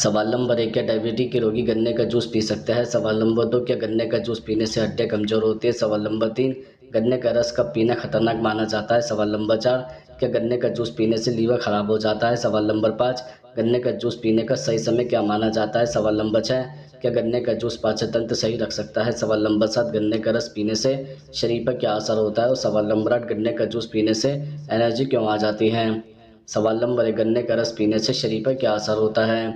सवाल नंबर 1, क्या डायबिटीज के रोगी गन्ने का जूस पी सकते हैं? सवाल नंबर 2, क्या गन्ने का जूस पीने से हड्डियां कमजोर होती है? सवाल नंबर 3, गन्ने का रस कब पीना खतरनाक माना जाता है? सवाल नंबर 4, क्या गन्ने का जूस पीने से लीवर खराब हो जाता है? सवाल नंबर 5, गन्ने का जूस पीने का सही समय क्या माना जाता है? सवाल नंबर 6, क्या गन्ने का जूस पाचन तंत्र सही रख सकता है? सवाल नंबर 7, गन्ने का रस पीने से शरीर पर क्या असर होता है? और सवाल नंबर 8, गन्ने का जूस पीने से एनर्जी क्यों आ जाती है? सवाल नंबर 1, गन्ने का रस पीने से शरीर पर क्या असर होता है?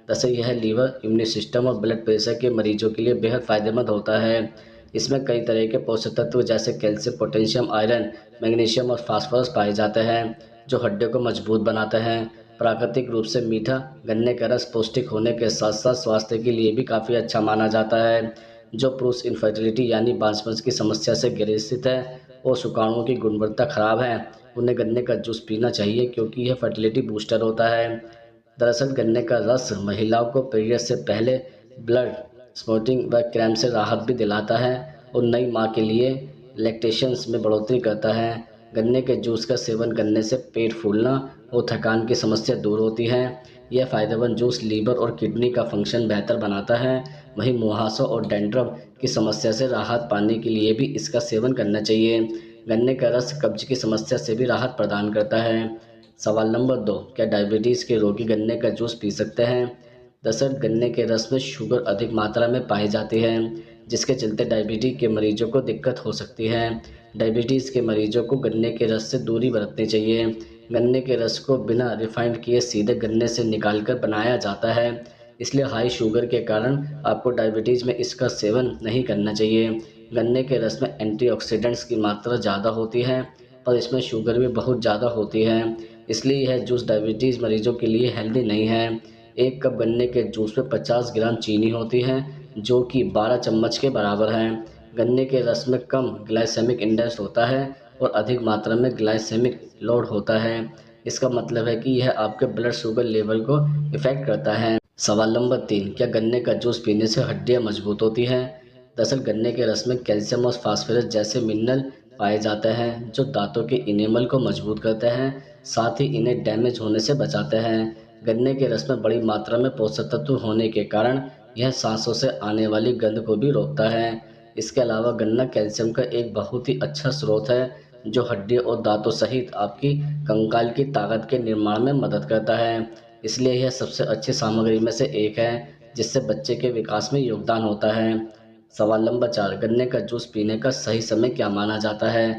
वैसे यह लीवर, इम्यून सिस्टम और ब्लड प्रेशर के मरीजों के लिए बेहद फ़ायदेमंद होता है। इसमें कई तरह के पोषक तत्व जैसे कैल्शियम, पोटेशियम, आयरन, मैग्नीशियम और फास्फोरस पाए जाते हैं, जो हड्डियों को मजबूत बनाते हैं। प्राकृतिक रूप से मीठा गन्ने का रस पौष्टिक होने के साथ साथ स्वास्थ्य के लिए भी काफ़ी अच्छा माना जाता है। जो पुरुष इनफर्टिलिटी यानी बांझपन की समस्या से ग्रसित है और शुक्राणुओं की गुणवत्ता खराब है, उन्हें गन्ने का जूस पीना चाहिए क्योंकि यह फर्टिलिटी बूस्टर होता है। दरअसल गन्ने का रस महिलाओं को पीरियड से पहले ब्लड स्पॉटिंग व क्रैम्प से राहत भी दिलाता है और नई मां के लिए लैक्टेशंस में बढ़ोतरी करता है। गन्ने के जूस का सेवन करने से पेट फूलना और थकान की समस्या दूर होती है। यह फ़ायदेमंद जूस लीवर और किडनी का फंक्शन बेहतर बनाता है। वहीं मुहासों और डैंड्रफ की समस्या से राहत पाने के लिए भी इसका सेवन करना चाहिए। गन्ने का रस कब्ज की समस्या से भी राहत प्रदान करता है। सवाल नंबर 2, क्या डायबिटीज़ के रोगी गन्ने का जूस पी सकते हैं? दरअसल गन्ने के रस में शुगर अधिक मात्रा में पाई जाती है, जिसके चलते डायबिटीज़ के मरीजों को दिक्कत हो सकती है। डायबिटीज़ के मरीजों को गन्ने के रस से दूरी बरतनी चाहिए। गन्ने के रस को बिना रिफाइंड किए सीधे गन्ने से निकालकर बनाया जाता है, इसलिए हाई शुगर के कारण आपको डायबिटीज़ में इसका सेवन नहीं करना चाहिए। गन्ने के रस में एंटीऑक्सीडेंट्स की मात्रा ज़्यादा होती है, पर इसमें शुगर भी बहुत ज़्यादा होती है, इसलिए यह जूस डायबिटीज़ मरीजों के लिए हेल्दी नहीं है। एक कप गन्ने के जूस में 50 ग्राम चीनी होती है, जो कि 12 चम्मच के बराबर है। गन्ने के रस में कम ग्लाइसेमिक इंडेक्स होता है और अधिक मात्रा में ग्लाइसेमिक लोड होता है। इसका मतलब है कि यह आपके ब्लड शुगर लेवल को इफ़ेक्ट करता है। सवाल नंबर 3, क्या गन्ने का जूस पीने से हड्डियां मजबूत होती हैं? दरअसल गन्ने के रस में कैल्शियम और फास्फोरस जैसे मिनरल पाए जाते हैं, जो दांतों के इनेमल को मजबूत करते हैं, साथ ही इन्हें डैमेज होने से बचाते हैं। गन्ने के रस में बड़ी मात्रा में पोषक तत्व होने के कारण यह सांसों से आने वाली गंध को भी रोकता है। इसके अलावा गन्ना कैल्शियम का एक बहुत ही अच्छा स्रोत है, जो हड्डियों और दांतों सहित आपकी कंकाल की ताकत के निर्माण में मदद करता है। इसलिए यह सबसे अच्छी सामग्री में से एक है, जिससे बच्चे के विकास में योगदान होता है। सवाल नंबर 4, गन्ने का जूस पीने का सही समय क्या माना जाता है?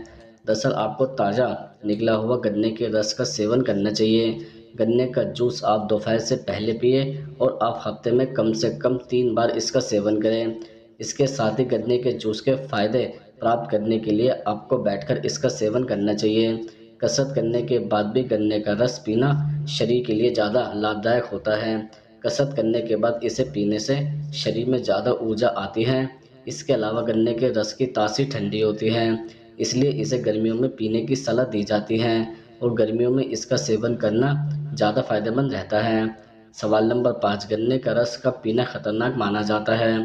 दरअसल आपको ताज़ा निकला हुआ गन्ने के रस का सेवन करना चाहिए। गन्ने का जूस आप दोपहर से पहले पिए और आप हफ्ते में कम से कम 3 बार इसका सेवन करें। इसके साथ ही गन्ने के जूस के फायदे प्राप्त करने के लिए आपको बैठकर इसका सेवन करना चाहिए। कसरत करने के बाद भी गन्ने का रस पीना शरीर के लिए ज़्यादा लाभदायक होता है। कसरत करने के बाद इसे पीने से शरीर में ज़्यादा ऊर्जा आती है। इसके अलावा गन्ने के रस की तासीर ठंडी होती है, इसलिए इसे गर्मियों में पीने की सलाह दी जाती है और गर्मियों में इसका सेवन करना ज़्यादा फायदेमंद रहता है। सवाल नंबर 5, गन्ने का रस कब पीना खतरनाक माना जाता है?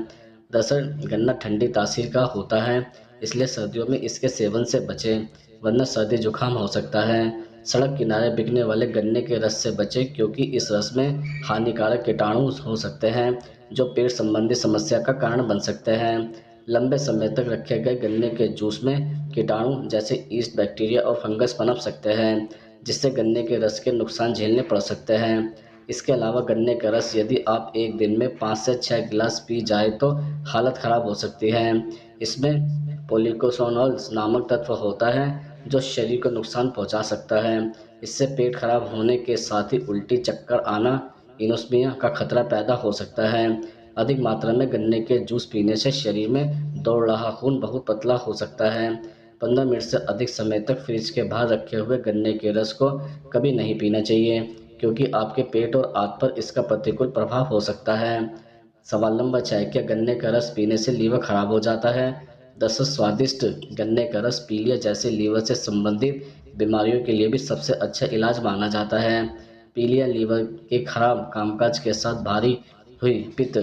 दरअसल गन्ना ठंडी तासीर का होता है, इसलिए सर्दियों में इसके सेवन से बचें, वरना सर्दी जुकाम हो सकता है। सड़क किनारे बिकने वाले गन्ने के रस से बचें, क्योंकि इस रस में हानिकारक कीटाणु हो सकते हैं, जो पेट संबंधी समस्या का कारण बन सकते हैं। लंबे समय तक रखे गए गन्ने के जूस में कीटाणु जैसे ईस्ट, बैक्टीरिया और फंगस पनप सकते हैं, जिससे गन्ने के रस के नुकसान झेलने पड़ सकते हैं। इसके अलावा गन्ने का रस यदि आप एक दिन में 5 से 6 गिलास पी जाए तो हालत ख़राब हो सकती है। इसमें पॉलीकोसोनोल्स नामक तत्व होता है, जो शरीर को नुकसान पहुंचा सकता है। इससे पेट खराब होने के साथ ही उल्टी, चक्कर आना, इनोस्मिया का खतरा पैदा हो सकता है। अधिक मात्रा में गन्ने के जूस पीने से शरीर में दौड़ रहा खून बहुत पतला हो सकता है। 15 मिनट से अधिक समय तक फ्रिज के बाहर रखे हुए गन्ने के रस को कभी नहीं पीना चाहिए, क्योंकि आपके पेट और आंत पर इसका प्रतिकूल प्रभाव हो सकता है। सवाल नंबर 6, क्या गन्ने का रस पीने से लीवर खराब हो जाता है? दरअसल स्वादिष्ट गन्ने का रस पीलिया जैसे लीवर से संबंधित बीमारियों के लिए भी सबसे अच्छा इलाज माना जाता है। पीलिया लीवर के खराब कामकाज के साथ भारी हुई पित्त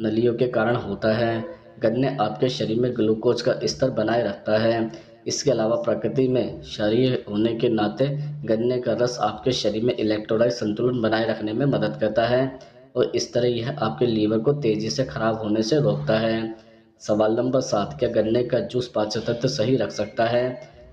नलियों के कारण होता है। गन्ने आपके शरीर में ग्लूकोज का स्तर बनाए रखता है। इसके अलावा प्रकृति में क्षारीय होने के नाते गन्ने का रस आपके शरीर में इलेक्ट्रोलाइट संतुलन बनाए रखने में मदद करता है। और इस तरह यह आपके लीवर को तेज़ी से खराब होने से रोकता है। सवाल नंबर 7, क्या गन्ने का जूस पाचन तंत्र सही रख सकता है?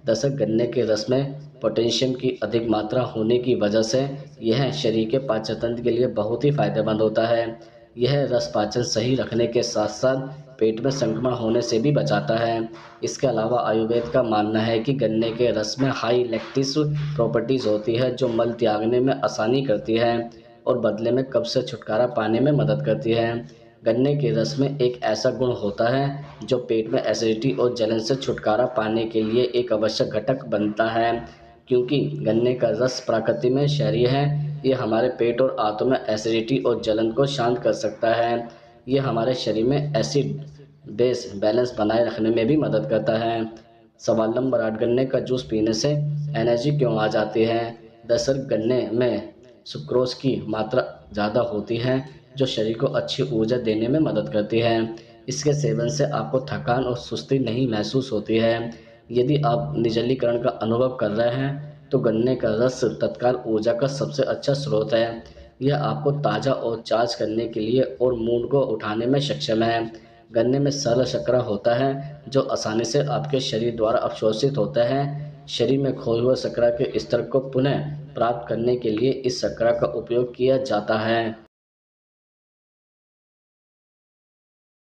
दरअसल गन्ने के रस में पोटेशियम की अधिक मात्रा होने की वजह से यह शरीर के पाचन तंत्र के लिए बहुत ही फायदेमंद होता है। यह रस पाचन सही रखने के साथ साथ पेट में संक्रमण होने से भी बचाता है। इसके अलावा आयुर्वेद का मानना है कि गन्ने के रस में हाई लैक्टिस प्रॉपर्टीज़ होती है जो मल त्यागने में आसानी करती है और बदले में कब्ज से छुटकारा पाने में मदद करती है। गन्ने के रस में एक ऐसा गुण होता है जो पेट में एसिडिटी और जलन से छुटकारा पाने के लिए एक आवश्यक घटक बनता है। क्योंकि गन्ने का रस प्रकृति में क्षारीय है, ये हमारे पेट और आंतों में एसिडिटी और जलन को शांत कर सकता है। ये हमारे शरीर में एसिड बेस बैलेंस बनाए रखने में भी मदद करता है। सवाल नंबर 8, गन्ने का जूस पीने से एनर्जी क्यों आ जाती है? दरअसल गन्ने में सुक्रोज की मात्रा ज़्यादा होती है जो शरीर को अच्छी ऊर्जा देने में मदद करती है। इसके सेवन से आपको थकान और सुस्ती नहीं महसूस होती है। यदि आप निर्जलीकरण का अनुभव कर रहे हैं तो गन्ने का रस तत्काल ऊर्जा का सबसे अच्छा स्रोत है। यह आपको ताज़ा और चार्ज करने के लिए और मूड को उठाने में सक्षम है। गन्ने में सरल शर्करा होता है जो आसानी से आपके शरीर द्वारा अवशोषित होता है। शरीर में खोए हुए शर्करा के स्तर को पुनः प्राप्त करने के लिए इस शर्करा का उपयोग किया जाता है।